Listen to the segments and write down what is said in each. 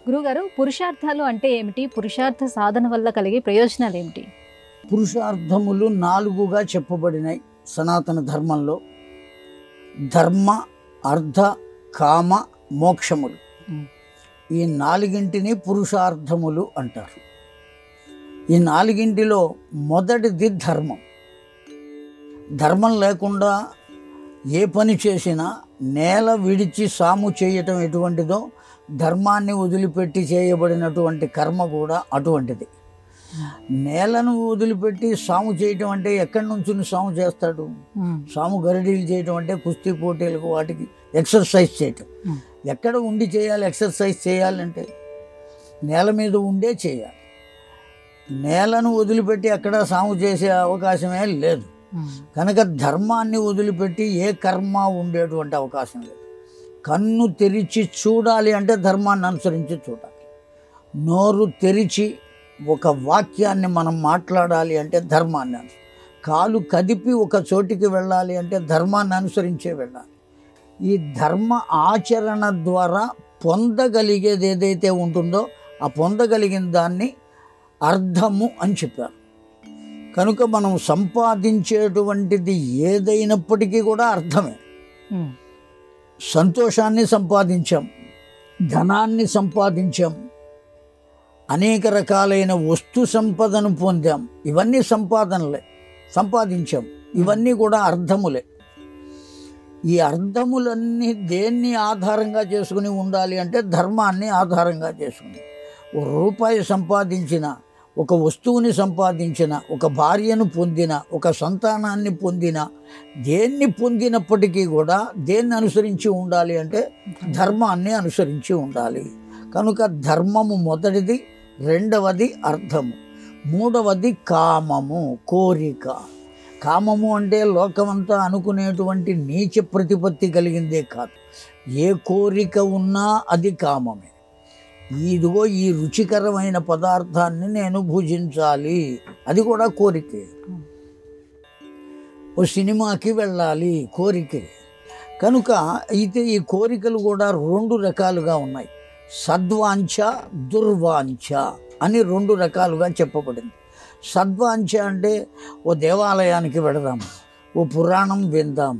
గురుగారు, పురుషార్థాలు అంటే ఏమిటి? పురుషార్థ సాధన వల్ల కలిగే ప్రయోజనాలు ఏమిటి? పురుషార్థములు 4గా చెప్పబడినాయి సనాతన ధర్మంలో. ధర్మ, అర్థ, కామ, మోక్షములు. ఈ 4ంటిని పురుషార్థములు అంటారు. ఈ 4ంటిలో మొదటిది ధర్మం. ధర్మం లేకుండా ఏ పని చేసినా నేల విడిచి సాము చేయటం ఎటువంటిదో, ధర్మాన్ని వదిలిపెట్టి చేయబడినటువంటి కర్మ కూడా అటువంటిది. నేలను వదిలిపెట్టి సాము చేయటం అంటే ఎక్కడి నుంచి సాము చేస్తాడు? సాము గరిడీలు చేయటం అంటే కుస్తీ పోటీలకు వాటికి ఎక్సర్సైజ్ చేయటం. ఎక్కడ ఉండి చేయాలి ఎక్సర్సైజ్ చేయాలంటే? నేల మీద ఉండే చేయాలి. నేలను వదిలిపెట్టి అక్కడ సాము చేసే అవకాశమే లేదు. కనుక ధర్మాన్ని వదిలిపెట్టి ఏ కర్మ ఉండేటువంటి అవకాశం లేదు. కన్ను తెరిచి చూడాలి అంటే ధర్మాన్ని అనుసరించి చూడాలి. నోరు తెరిచి ఒక వాక్యాన్ని మనం మాట్లాడాలి అంటే ధర్మాన్ని కాలు కదిపి ఒక చోటికి వెళ్ళాలి అంటే ధర్మాన్ని అనుసరించే వెళ్ళాలి. ఈ ధర్మ ఆచరణ ద్వారా పొందగలిగేది ఏదైతే ఉంటుందో ఆ పొందగలిగిన దాన్ని అర్థము అని చెప్పారు. కనుక మనం సంపాదించేటువంటిది ఏదైనప్పటికీ కూడా అర్థమే. సంతోషాన్ని సంపాదించాం, ధనాన్ని సంపాదించాం, అనేక రకాలైన వస్తు సంపదను పొందాం. ఇవన్నీ సంపాదనలే, సంపాదించాం. ఇవన్నీ కూడా అర్థములే. ఈ అర్థములన్నీ దేన్ని ఆధారంగా చేసుకుని ఉండాలి అంటే ధర్మాన్ని ఆధారంగా చేసుకుని. ఒక రూపాయి సంపాదించిన, ఒక వస్తువుని సంపాదించిన, ఒక భార్యను పొందిన, ఒక సంతానాన్ని పొందిన, దేన్ని పొందినప్పటికీ కూడా దేన్ని అనుసరించి ఉండాలి అంటే ధర్మాన్ని అనుసరించి ఉండాలి. కనుక ధర్మము మొదటిది, రెండవది అర్థము, మూడవది కామము, కోరిక. కామము అంటే లోకమంతా అనుకునేటువంటి నీచ ప్రతిపత్తి కలిగిందే కాదు. ఏ కోరిక ఉన్నా అది కామమే. ఇదిగో ఈ రుచికరమైన పదార్థాన్ని నేను భుజించాలి, అది కూడా కోరికే. ఓ సినిమాకి వెళ్ళాలి, కోరికే. కనుక అయితే ఈ కోరికలు కూడా 2 రకాలుగా ఉన్నాయి. సద్వాంఛ, దుర్వాంఛ అని 2 రకాలుగా చెప్పబడింది. సద్వాంఛ అంటే ఓ దేవాలయానికి వెళదాం, ఓ పురాణం విందాం,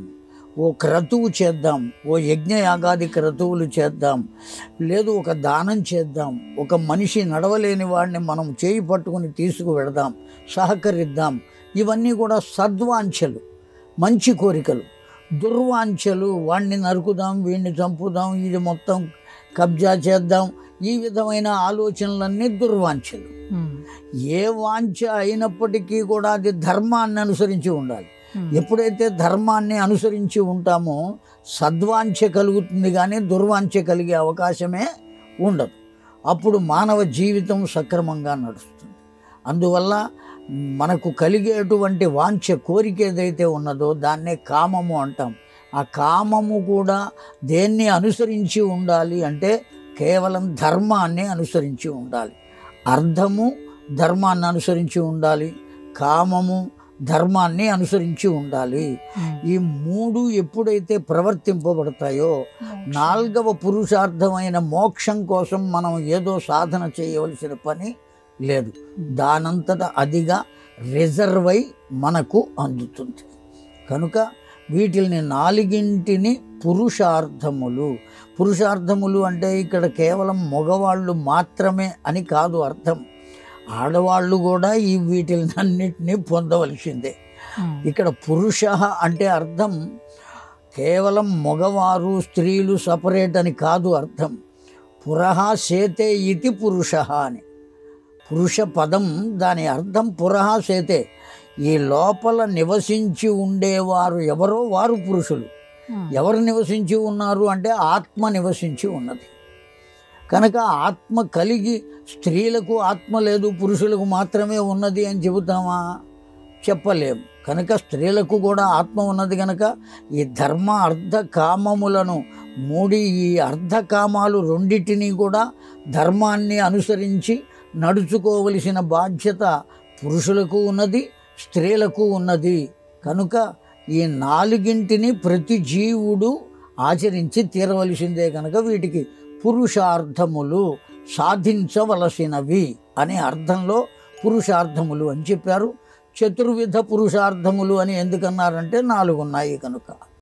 ఓ క్రతువు చేద్దాం, ఓ యజ్ఞయాగాది క్రతువులు చేద్దాం, లేదు ఒక దానం చేద్దాం, ఒక మనిషి నడవలేని వాడిని మనం చేయి పట్టుకుని తీసుకువెళదాం, సహకరిద్దాం. ఇవన్నీ కూడా సద్వాంఛలు, మంచి కోరికలు. దుర్వాంఛలు, వాణ్ణి నరుకుదాం, వీడిని చంపుదాం, ఇది మొత్తం కబ్జా చేద్దాం, ఈ విధమైన ఆలోచనలన్నీ దుర్వాంఛలు. ఏ వాంఛ అయినప్పటికీ కూడా అది ధర్మాన్ని అనుసరించి ఉండాలి. ఎప్పుడైతే ధర్మాన్ని అనుసరించి ఉంటామో సద్వాంఛ కలుగుతుంది, కానీ దుర్వాంఛ కలిగే అవకాశమే ఉండదు. అప్పుడు మానవ జీవితం సక్రమంగా నడుస్తుంది. అందువల్ల మనకు కలిగేటువంటి వాంఛ, కోరిక ఏదైతే ఉన్నదో దాన్నే కామము అంటాం. ఆ కామము కూడా దేన్ని అనుసరించి ఉండాలి అంటే కేవలం ధర్మాన్ని అనుసరించి ఉండాలి. అర్థము ధర్మాన్ని అనుసరించి ఉండాలి, కామము ధర్మాన్ని అనుసరించి ఉండాలి. ఈ 3 ఎప్పుడైతే ప్రవర్తింపబడతాయో 4వ పురుషార్థమైన మోక్షం కోసం మనం ఏదో సాధన చేయవలసిన పని లేదు. దానంతట అదిగా రిజర్వ్ అయి మనకు అందుతుంది. కనుక వీటిని 4ంటిని పురుషార్థములు. పురుషార్థములు అంటే ఇక్కడ కేవలం మగవాళ్ళు మాత్రమే అని కాదు అర్థం. ఆడవాళ్ళు కూడా ఈ వీటిలన్నిటినీ పొందవలసిందే. ఇక్కడ పురుష అంటే అర్థం కేవలం మగవారు స్త్రీలు సపరేట్ అని కాదు అర్థం. పురః సేతే ఇతి పురుష అని. పురుష పదం దాని అర్థం పురః సేతే. ఈ లోపల నివసించి ఉండేవారు ఎవరో వారు పురుషులు. ఎవరు నివసించి ఉన్నారు అంటే ఆత్మ నివసించి ఉన్నది. కనుక ఆత్మ కలిగి, స్త్రీలకు ఆత్మ లేదు పురుషులకు మాత్రమే ఉన్నది అని చెబుతామా? చెప్పలేము. కనుక స్త్రీలకు కూడా ఆత్మ ఉన్నది. కనుక ఈ ధర్మ అర్థ కామములను ఈ అర్ధకామాలు 2టిని కూడా ధర్మాన్ని అనుసరించి నడుచుకోవలసిన బాధ్యత పురుషులకు ఉన్నది, స్త్రీలకు ఉన్నది. కనుక ఈ 4ంటిని ప్రతి జీవుడు ఆచరించి తీరవలసిందే. కనుక వీటికి పురుషార్థములు సాధించవలసినవి అనే అర్థంలో పురుషార్థములు అని చెప్పారు. చతుర్విధ పురుషార్థములు అని ఎందుకన్నారంటే 4 ఉన్నాయి కనుక.